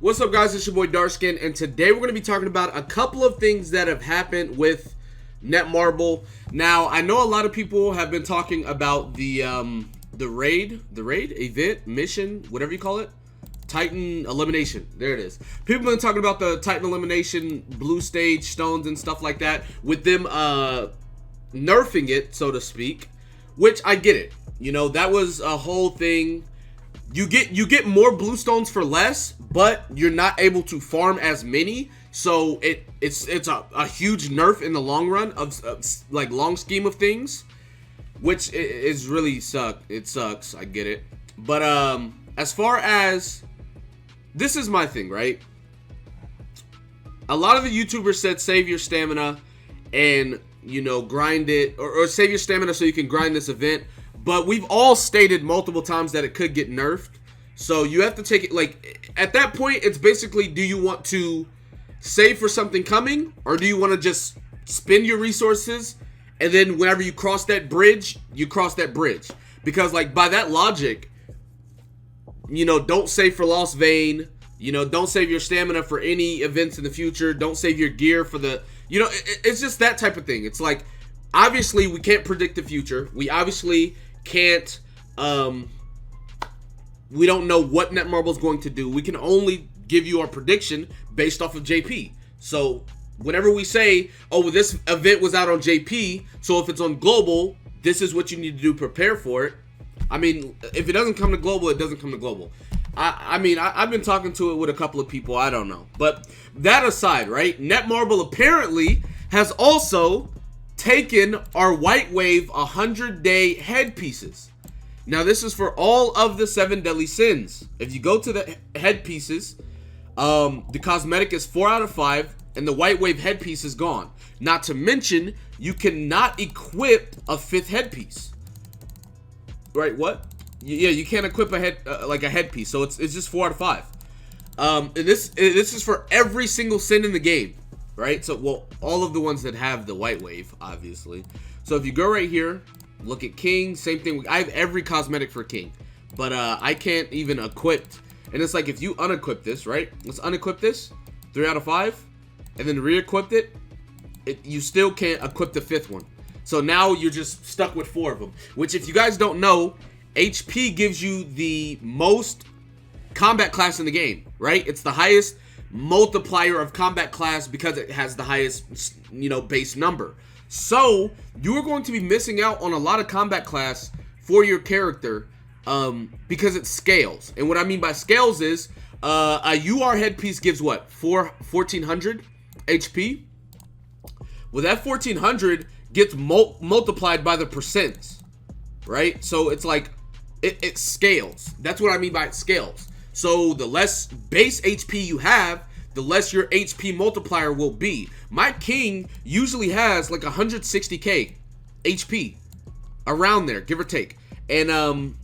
What's up, guys? It's your boy Darskin, and today we're going to be talking about a couple of things that have happened with Netmarble. Now, I know a lot of people have been talking about the raid, event, mission, whatever you call it, Titan elimination. There it is. People have been talking about the Titan elimination, blue stage stones and stuff like that, with them nerfing it, so to speak. Which I get it. You know, that was a whole thing. You get more blue stones for less, but you're not able to farm as many. So it's a huge nerf in the long run of like long scheme of things, which is really it sucks. I get it. But as far as this is my thing, right? A lot of the YouTubers said save your stamina and, you know, grind it, or save your stamina so you can grind this event. But we've all stated multiple times that it could get nerfed. So you have to take it, like, at that point, it's basically, do you want to save for something coming? Or do you want to just spend your resources, and then whenever you cross that bridge, you cross that bridge? Because, like, by that logic, you know, don't save for Lost Vein. You know, don't save your stamina for any events in the future. Don't save your gear for the, you know, it's just that type of thing. It's like, obviously, we can't predict the future. We obviously can't, we don't know what Netmarble is going to do. We can only give you our prediction based off of JP. So whenever we say, oh, this event was out on JP, so if it's on global, this is what you need to do, prepare for it. I mean, if it doesn't come to global, it doesn't come to global. I mean, I've been talking to it with a couple of people. I don't know. But that aside, right? Netmarble apparently has also taken our White Wave 100-day headpieces. Now, this is for all of the 7 deadly sins. If you go to the headpieces, the cosmetic is 4 out of 5, and the White Wave headpiece is gone. Not to mention, you cannot equip a 5th headpiece. Right? What? Yeah, you can't equip a headpiece, so it's just 4 out of 5. And this is for every single sin in the game. Right? So, well, all of the ones that have the White Wave, obviously. So, if you go right here, look at King, same thing. I have every cosmetic for King, but I can't even equip. And it's like, if you unequip this, right? Let's unequip this, 3 out of 5, and then re-equipped it, you still can't equip the 5th one. So now you're just stuck with 4 of them, which, if you guys don't know, HP gives you the most combat class in the game, right? It's the highest multiplier of combat class because it has the highest, you know, base number. So you're going to be missing out on a lot of combat class for your character because it scales. And what I mean by scales is a UR headpiece gives what? 1400 HP? Well, that 1400 gets multiplied by the percents, right? So it's like it scales. That's what I mean by it scales. So the less base HP you have, the less your HP multiplier will be. My King usually has like 160k HP, around there, give or take. And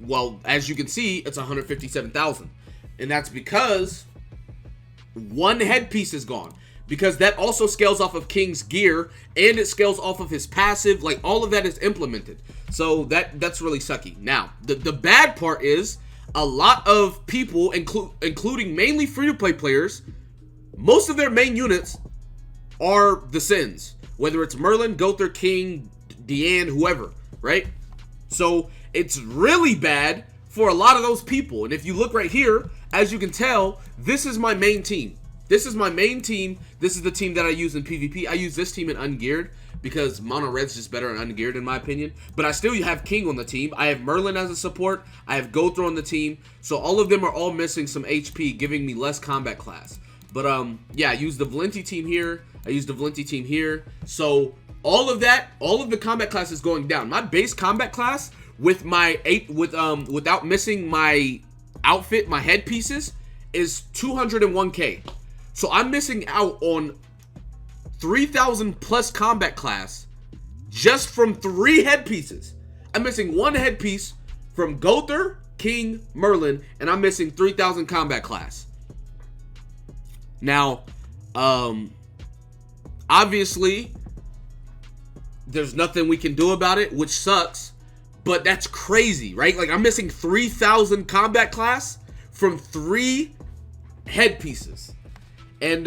well, as you can see, it's 157,000, and that's because one headpiece is gone. Because that also scales off of King's gear, and it scales off of his passive. Like, all of that is implemented. So that's really sucky. Now, the bad part is, a lot of people, including mainly free-to-play players, most of their main units are the sins. Whether it's Merlin, Gother, King, Deanne, whoever, right? So it's really bad for a lot of those people. And if you look right here, as you can tell, this is my main team. This is my main team. This is the team that I use in PvP. I use this team in ungeared because mono red's just better in ungeared, in my opinion. But I still have King on the team. I have Merlin as a support. I have Gother on the team. So all of them are all missing some HP, giving me less combat class. But yeah, I use the Valenti team here. I use the Valenti team here. So all of that, all of the combat class is going down. My base combat class with my without missing my outfit, my headpieces, is 201k. So I'm missing out on 3,000 plus combat class just from 3 headpieces. I'm missing 1 headpiece from Gother, King, Merlin, and I'm missing 3,000 combat class. Now, obviously, there's nothing we can do about it, which sucks, but that's crazy, right? Like, I'm missing 3,000 combat class from 3 headpieces. And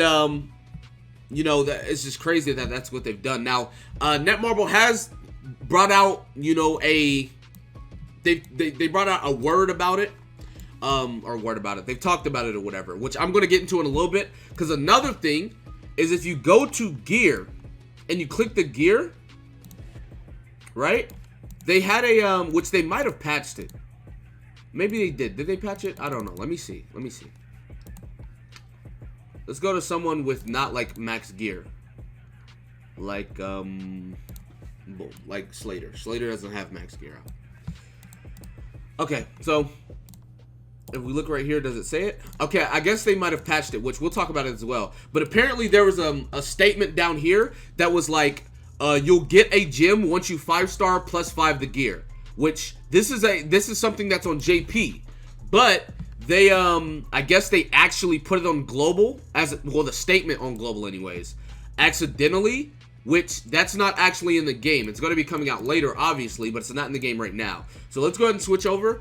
you know, that it's just crazy that that's what they've done. Now, Netmarble has brought out, you know, they brought out a word about it. Or word about it. They've talked about it or whatever, which I'm going to get into in a little bit. Because another thing is, if you go to gear and you click the gear, right? They had a, which they might have patched it. Maybe they did. Did they patch it? I don't know. Let me see. Let me see. Let's go to someone with not like max gear. Like, boom. Like Slater. Slater doesn't have max gear out. Okay, so if we look right here, does it say it? Okay, I guess they might have patched it, which we'll talk about it as well. But apparently there was a statement down here that was like, you'll get a gem once you 5-star plus 5 the gear. Which this is something that's on JP, but they I guess they actually put it on global as well, the statement on global anyways, accidentally. Which that's not actually in the game. It's going to be coming out later, obviously, but it's not in the game right now. So let's go ahead and switch over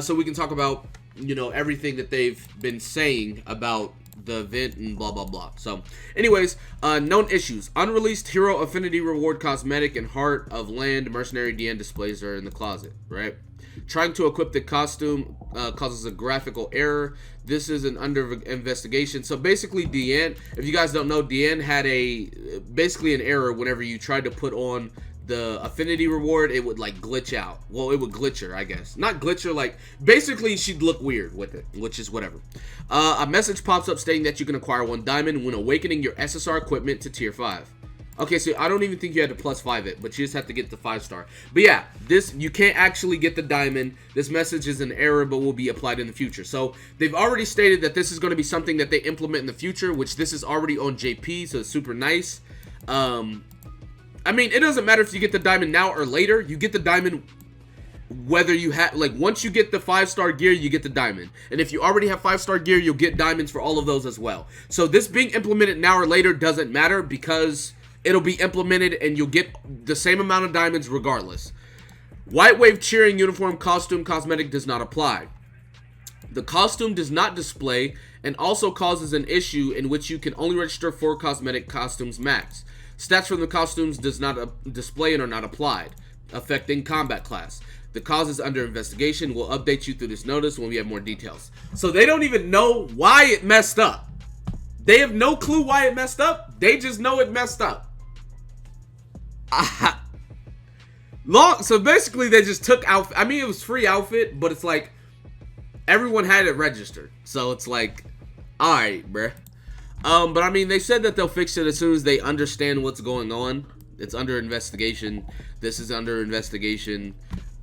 so we can talk about, you know, everything that they've been saying about the event and blah, blah, blah. So anyways, known issues. Unreleased Hero Affinity Reward Cosmetic and Heart of Land Mercenary DN displays are in the closet, right? Trying to equip the costume causes a graphical error. This is an under investigation. So basically, DN, if you guys don't know, DN had basically an error whenever you tried to put on the affinity reward. It would like glitch out. Well, it would glitch her, I guess. Not glitch her, like basically she'd look weird with it, which is whatever. A message pops up stating that you can acquire 1 diamond when awakening your SSR equipment to tier 5. Okay, so I don't even think you had to +5 it, but you just have to get the 5-star. But yeah, this, you can't actually get the diamond. This message is an error, but will be applied in the future. So they've already stated that this is going to be something that they implement in the future, which this is already on JP, so it's super nice. I mean, it doesn't matter if you get the diamond now or later. You get the diamond whether you have, like, once you get the 5-star gear, you get the diamond. And if you already have 5-star gear, you'll get diamonds for all of those as well. So this being implemented now or later doesn't matter, because it'll be implemented and you'll get the same amount of diamonds regardless. White Wave Cheering Uniform Costume Cosmetic does not apply. The costume does not display and also causes an issue in which you can only register 4 cosmetic costumes max. Stats from the costumes does not display and are not applied, affecting combat class. The cause is under investigation. We'll update you through this notice when we have more details. So they don't even know why it messed up. They have no clue why it messed up. They just know it messed up. So basically they just took outfit. I mean, it was free outfit, but it's like everyone had it registered. So it's like, alright, bruh. But I mean, they said that they'll fix it as soon as they understand what's going on. It's under investigation. This is under investigation.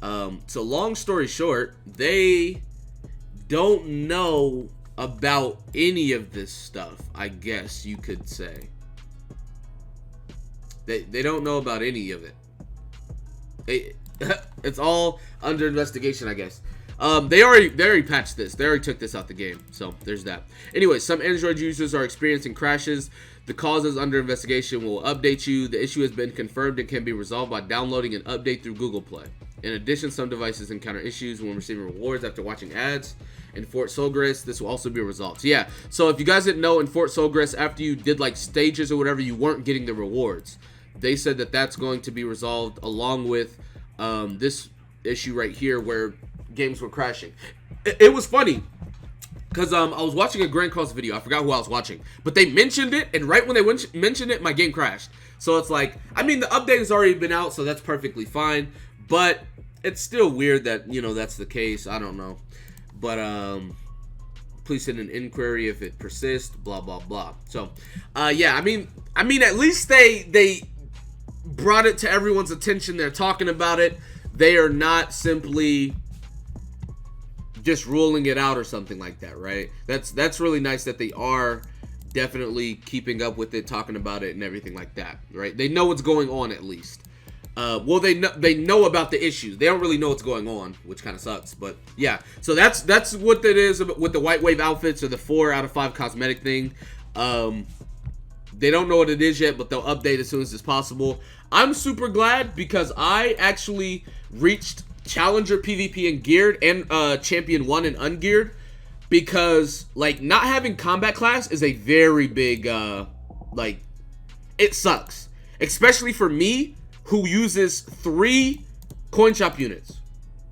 So long story short, they don't know about any of this stuff, I guess you could say. They don't know about any of it. It's all under investigation, I guess. They already patched this. They already took this out the game. So there's that. Anyway, some Android users are experiencing crashes. The cause is under investigation. We'll update you. The issue has been confirmed and can be resolved by downloading an update through Google Play. In addition, some devices encounter issues when receiving rewards after watching ads. In Fort Solgris, this will also be resolved. So yeah, so if you guys didn't know, in Fort Solgris, after you did like stages or whatever, you weren't getting the rewards. They said that that's going to be resolved along with this issue right here where games were crashing. It was funny because I was watching a Grand Cross video. I forgot who I was watching, but they mentioned it, and right when they mentioned it, my game crashed. So it's like, I mean, the update has already been out, so that's perfectly fine, but it's still weird that, you know, that's the case. I don't know, but please send an inquiry if it persists, blah blah blah. So yeah, I mean at least they brought it to everyone's attention. They're talking about it. They are not simply just ruling it out or something like that, right? That's really nice that they are definitely keeping up with it, talking about it and everything like that, right? They know what's going on at least. Well, they know about the issues. They don't really know what's going on, which kind of sucks. But yeah, so that's what it is with the White Wave outfits, or the 4 out of 5 cosmetic thing. They don't know what it is yet, but they'll update as soon as it's possible. I'm super glad because I actually reached Challenger PvP and Geared and Champion 1 and Ungeared. because like not having combat class is a very big like it sucks, especially for me who uses 3 coin shop units.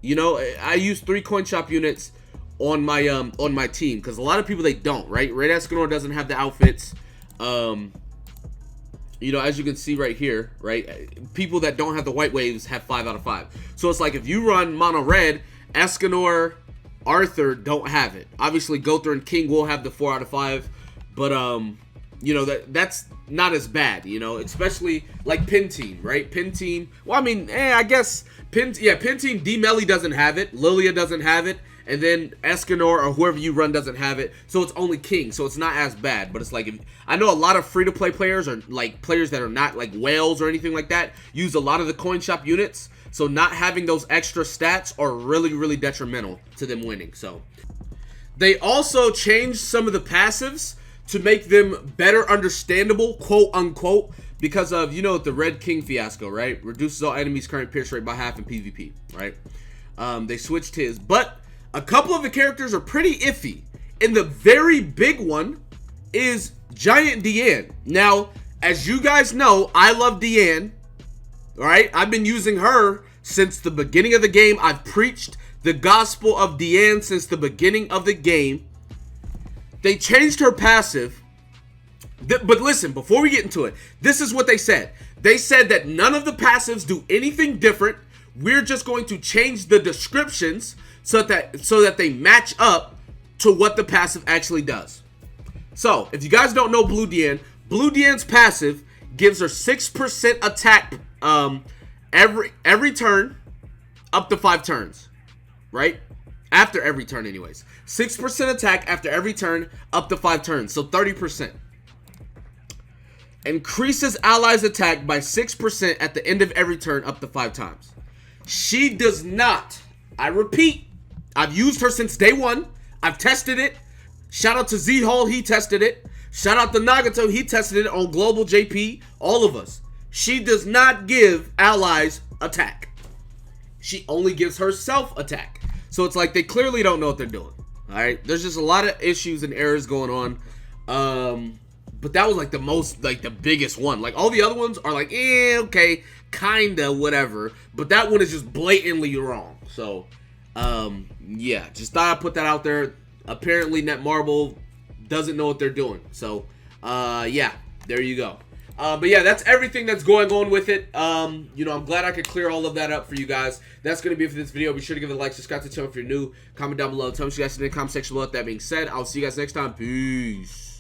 You know, I use 3 coin shop units on my team because a lot of people, they don't, right? Red Escanor doesn't have the outfits. You know, as you can see right here, right? People that don't have the white waves have 5 out of 5. So it's like if you run mono red, Escanor, Arthur don't have it. Obviously, Gother and King will have the 4 out of 5, but you know, that's not as bad, you know, especially like Pin Team, right? Pin Team, well, I mean, I guess Pin Team, D-Melly doesn't have it, Lilia doesn't have it, and then Escanor or whoever you run doesn't have it, so it's only King, so it's not as bad. But it's like, I know a lot of free-to-play players, or like players that are not like whales or anything like that, use a lot of the coin shop units, so not having those extra stats are really, really detrimental to them winning. So they also changed some of the passives to make them better understandable, quote unquote, because of, you know, the Red King fiasco, right? Reduces all enemies' current pierce rate by half in PvP, right? They switched his, but a couple of the characters are pretty iffy, and the very big one is Giant Deanne. Now, as you guys know, I love Deanne, alright? I've been using her since the beginning of the game. I've preached the gospel of Deanne since the beginning of the game. They changed her passive, but listen, before we get into it, this is what they said. They said that none of the passives do anything different. We're just going to change the descriptions so that they match up to what the passive actually does. So, if you guys don't know Blue Deanne's passive gives her 6% attack every turn up to 5 turns, right? After every turn anyways. 6% attack after every turn up to 5 turns, so 30%. Increases allies' attack by 6% at the end of every turn up to 5 times. She does not, I repeat, I've used her since day 1. I've tested it. Shout out to Z-Hall, he tested it. Shout out to Nagato, he tested it on Global JP, all of us. She does not give allies attack. She only gives herself attack. So it's like they clearly don't know what they're doing. Alright, there's just a lot of issues and errors going on. But that was like the biggest one. Like all the other ones are like, okay, kinda, whatever. But that one is just blatantly wrong. So, yeah, just thought I'd put that out there. Apparently Netmarble doesn't know what they're doing. So, yeah, there you go. But yeah, that's everything that's going on with it. You know, I'm glad I could clear all of that up for you guys. That's going to be it for this video. Be sure to give it a like, subscribe to the channel if you're new. Comment down below. Tell me what you guys think in the comment section below. With that being said, I'll see you guys next time. Peace.